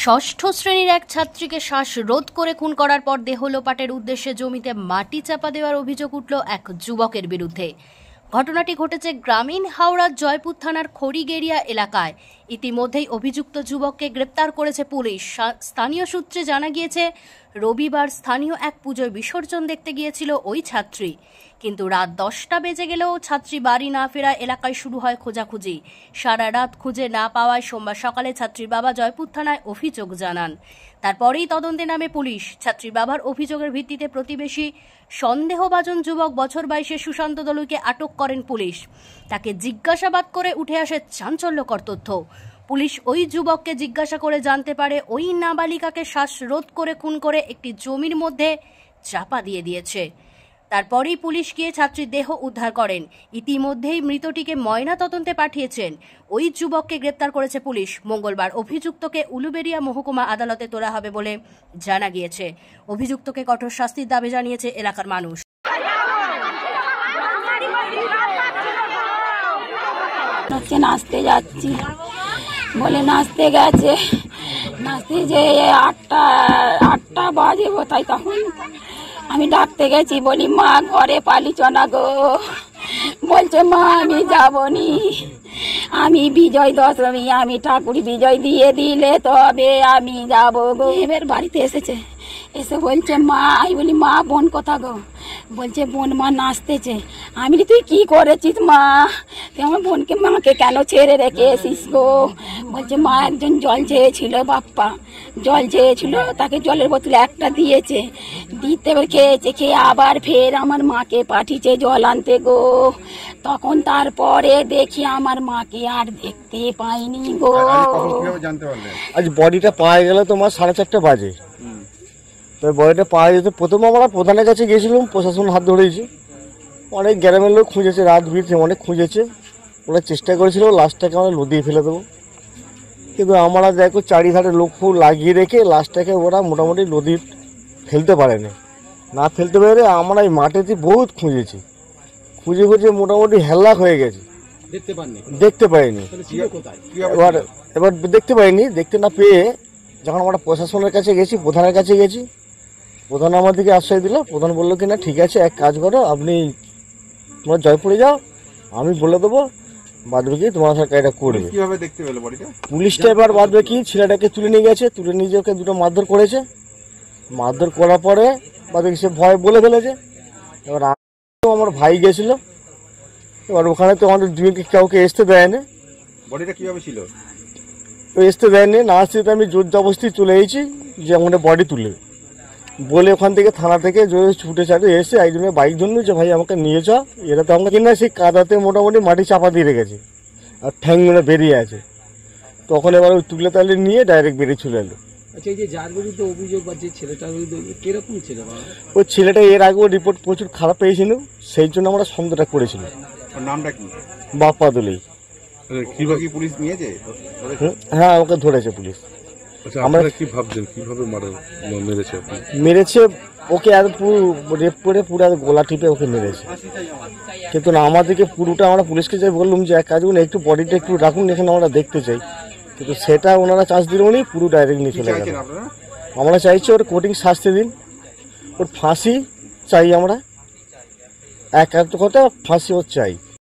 ষষ্ঠ শ্রেণীর এক ছাত্রীকে শ্বাসরোধ করে খুন করার পর দেহ লোপাটের উদ্দেশ্যে জমিতে মাটি চাপা দেওয়ার অভিযোগ উঠল এক যুবকের বিরুদ্ধে। ঘটনাটি ঘটেছে গ্রামীণ হাওড়ার জয়পুর থানার খড়িগেরিয়া এলাকায়। ইতিমধ্যেই অভিযুক্ত যুবককে গ্রেপ্তার করেছে পুলিশ। স্থানীয় সূত্রে জানা গিয়েছে, রবিবার স্থানীয় এক পুজোয় বিসর্জন দেখতে গিয়েছিল ওই ছাত্রী, কিন্তু রাত 10টা বেজে গেলেও ছাত্রী বাড়ি না ফেরা এলাকায় শুরু হয় খোঁজাখুঁজি। সারা রাত খুঁজে না পাওয়ায় সোমবার সকালে ছাত্রীর বাবা জয়পুর থানায় অভিযোগ জানান। তারপরেই তদন্তে নামে পুলিশ। ছাত্রীর বাবার অভিযোগের ভিত্তিতে প্রতিবেশী সন্দেহভাজন যুবক বছর 22 সুশান্ত দলুইকে আটক করেন পুলিশ। তাকে জিজ্ঞাসাবাদ করে উঠে আসে চাঞ্চল্যকর তথ্য। পুলিশ ওই যুবককে জিজ্ঞাসা করে জানতে পারে ওই নাবালিকাকে শ্বাসরোধ করে খুন করে একটি জমির মধ্যে চাপা দিয়ে দিয়েছে। তারপরেই পুলিশ গিয়ে ছাত্রীর দেহ উদ্ধার করেন। ইতিমধ্যেই মৃতটিকে ময়না তদন্তে পাঠিয়েছেন। ওই যুবককে গ্রেপ্তার করেছে পুলিশ। মঙ্গলবার অভিযুক্তকে উলুবেড়িয়া মহকুমা আদালতে তোলা হবে বলে জানা গিয়েছে। অভিযুক্তকে কঠোর শাস্তির দাবি জানিয়েছে এলাকার মানুষ। নাচতে যাচ্ছি বলে নাচতে গেছে, নাচতে যে আটটা বাজে তাই তখন আমি ডাকতে গেছি, বলি মা ঘরে পালিছ না গো। বলছে মা আমি যাবনি, আমি বিজয় দশমী, আমি ঠাকুর বিজয় দিয়ে দিলে তবে আমি যাব গো। এবার বাড়িতে এসেছে, এসে বলছে মা, আমি বলি মা বোন কোথা গো? বলছে বোন মা নাচতেছে। আমি বলি তুই কি করেছিস মা? তুই আমার বোনকে মাকে কেন ছেড়ে রেখে এসিস গো? বলছে মা একজন জল চেয়েছিল, বাপ্পা জল চেয়েছিল, তাকে জলের বোতল একটা দিয়েছে, দিতে এবার খেয়েছে, খেয়ে আবার ফের আমার মাকে পাঠিয়েছে জল আনতে গো। তখন তারপরে দেখি আমার মাকে আর দেখতে পাইনি গো। আজ বডিটা পাওয়া গেল তোমার 4:30 বাজে। তো বডিটা পাওয়া যেতে প্রথম আমরা প্রধানের কাছে গিয়েছিলাম, প্রশাসন হাত ধরেছি, অনেক গ্রামের লোক খুঁজেছে, রাত ভিড় অনেক খুঁজেছে, ওরা চেষ্টা করেছিল লাশটাকে আমরা নদীয়ে ফেলে দেবো, কিন্তু আমরা দেখো চারিধারে লোক লাগিয়ে রেখে লাশটাকে ওরা মোটামুটি নদী ফেলতে পারেনি। না ফেলতে পারে আমরা এই মাঠেতে বহুত খুঁজেছি, খুঁজে খুঁজে মোটামুটি হেল্লাক হয়ে গেছে, দেখতে পাইনি। এবার দেখতে পাইনি, দেখতে না পেয়ে যখন আমরা প্রশাসনের কাছে গেছি, প্রধানের কাছে গেছি, প্রধান আমাদেরকে আশ্রয় দিল। প্রধান বললো কি না ঠিক আছে, এক কাজ করো, আপনি তোমরা জয়পুরে যাও, আমি বলে দেবো, বাদ বাকি তোমার সরকার এটা করবে। কিভাবে দেখতে পেলো বডিটা? পুলিশটা এবার বাদ বাকি ছেলেটাকে তুলে নিয়ে গেছে, তুলে নিয়ে ওকে দুটো মারধর করেছে, মারধর করার পরে বাদ বাকি সে ভয় বলে ফেলেছে। এবার আমার ভাই গেছিল, এবার ওখানে তো আমাদের দুজনকে কাউকে আসতে দেয়নি। বডিটা কীভাবে ছিল? আসতে দেয়নি, না আসতে তো আমি জোর জবরদস্তি চলে এসেছি যে আমাদের বডি তুলে বলে ওখান থেকে থানা থেকে ছুটে ছাটে এসে একজনের বাইক জন্য যে ভাই আমাকে নিয়ে যাও। এরা তো আমাকে কিনা সেই কাদাতে মোটামুটি মাটি চাপা দিয়ে রেখেছে আর ঠ্যাং মেরে বেরিয়ে আছে। তখন এবার ওই তুলে তালে নিয়ে ডাইরেক্ট বেরিয়ে চলে এলো। আচ্ছা, এই যে যার বিরুদ্ধে অভিযোগ বা যে ছেলেটার বিরুদ্ধে, কিরকম ছেলে? ওই ছেলেটা এর আগেও রিপোর্ট প্রচুর খারাপ পেয়েছিল, সেই জন্য আমরা সন্দেহটা করেছিল। নামটা কি? বাপ্পা দলুই। কিভাবে পুলিশ নিয়েছে? হ্যাঁ, ওকে ধরেছে পুলিশ। আমরা কি ভাবছেন কিভাবে মেরেছে? মেরেছে ওকে আর পুরো রেপ করে পুরো গলা টিপে ওকে মেরেছে, কিন্তু না আমাদেরকে পুরোটা আমরা পুলিশকে যাই বললাম যে এক কাজ করুন, একটু বডিটা একটু রাখুন, এখানে আমরা দেখতে চাই, কিন্তু সেটা ওনারা চান্স দিল উনি পুরো ডাইরেক্ট নিয়ে চলে গেল। আমরা চাইছি ওর কোর্টিং শাস্তি দিন, ওর ফাঁসি চাই, আমরা এক কথা ফাঁসি ওর চাই।